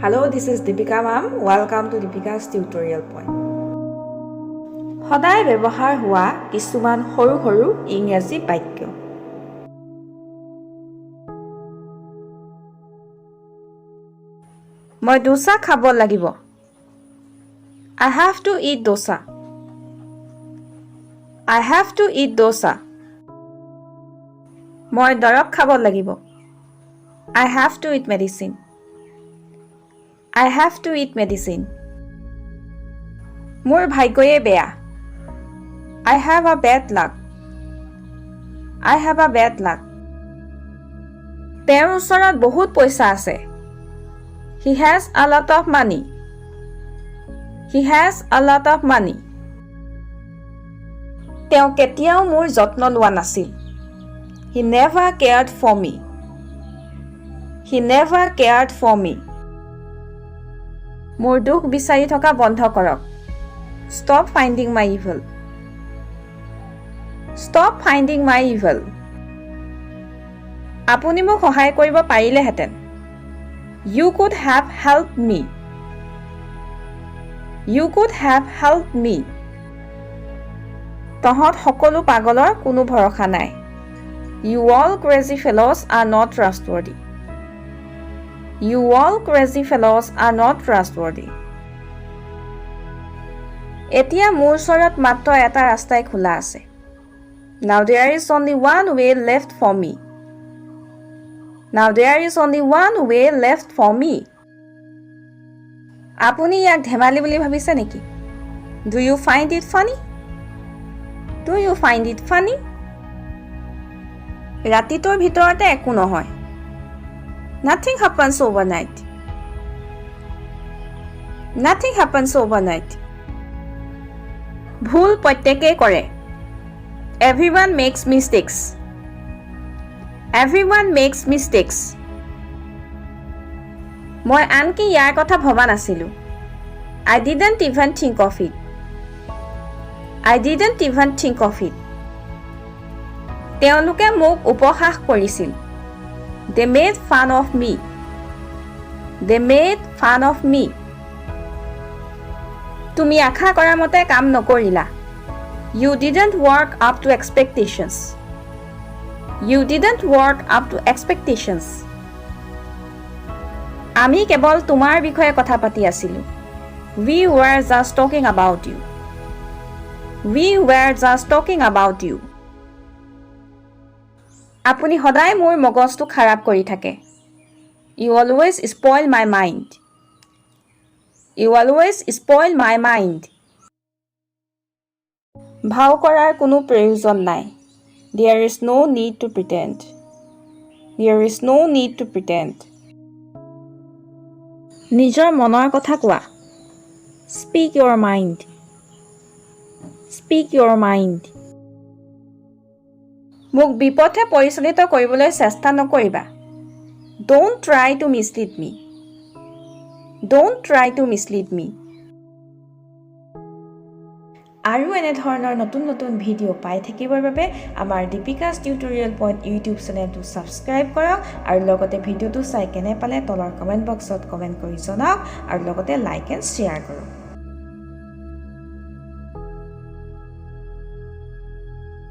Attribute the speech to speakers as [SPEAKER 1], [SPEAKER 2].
[SPEAKER 1] Hello, this is Deepika ma'am. Welcome to Deepika's tutorial point. সদায় ব্যৱহাৰ হোৱা কিছুমান সৰু সৰু ইংৰাজী বাক্য। মই দোসা খাব লাগিব। I have to eat dosa. I have to eat dosa. মই দৰৱ খাব লাগিব। I have to eat medicine. I have to eat medicine. মোৰ ভাগ্যয়ে বেয়া। I have a bad luck. I have a bad luck. তেওঁৰ ওচৰত বহুত পইচা আছে। He has a lot of money. He has a lot of money. তেওঁ কেতিয়াও মোৰ যত্ন লোৱা নাছিল। He never cared for me. He never cared for me. মোৰ দুখ বিচাৰি থকা বন্ধ কৰক। Stop finding my evil. Stop finding my evil. আপুনি মোক সহায় কৰিব পাৰিলেহেঁতেন। You could have helped me. You could have helped me. তহঁত সকলো পাগলৰ কোনো ভৰসা নাই। You all crazy fellows are not trustworthy. You all crazy fellows are not trustworthy. এতিয়া মোৰ ওচৰত মাত্ৰ এটা ৰাস্তাই খোলা আছে। Now there is only one way left for me. Now there is only one way left for me. আপুনি ইয়াক ধেমালি বুলি ভাবিছে নেকি? Do you find it funny? Do you find it funny? ৰাতিটোৰ ভিতৰতে একো নহয়। Nothing happens overnight. Nothing happens overnight. ভুল প্ৰত্যেকেই কৰে। Everyone makes mistakes. Everyone makes mistakes. মই আনকি ইয়াৰ কথা ভবা নাছিলো। I didn't even think of it. I didn't even think of it. তেওঁলোকে মোক উপহাস কৰিছিল। They made fun of me. They made fun of me. তুমি আশা কৰা মতে কাম নকৰিলা। You didn't work up to expectations. You didn't work up to expectations. আমি কেৱল তোমাৰ বিষয়ে কথা পাতি আছিলো। We were just talking about you. We were just talking about you. আপুনি সদায় মোৰ মগজটো খাৰাপ কৰি থাকে। You always spoil my mind. You always spoil my mind. ভাও কৰাৰ কোনো প্ৰয়োজন নাই। There is no need to pretend. There is no need to pretend. নিজৰ মনৰ কথা কোৱা। Speak your mind. Speak your mind. মোক বিপথে পৰিচালিত কৰিবলৈ চেষ্টা নকৰিবা। Don't try to mislead me. Don't try to mislead me. আৰু এনে ধৰণৰ নতুন নতুন ভিডিঅ' পাই থাকিবৰ বাবে আমাৰ দীপিকাছ টিউটৰিয়েল পইণ্ট ইউটিউব চেনেলটো ছাবস্ক্ৰাইব কৰক আৰু লগতে ভিডিঅ'টো চাই কেনে পালে তলৰ কমেণ্ট বক্সত কমেণ্ট কৰি জনাওক আৰু লগতে লাইক এণ্ড শ্বেয়াৰ কৰক।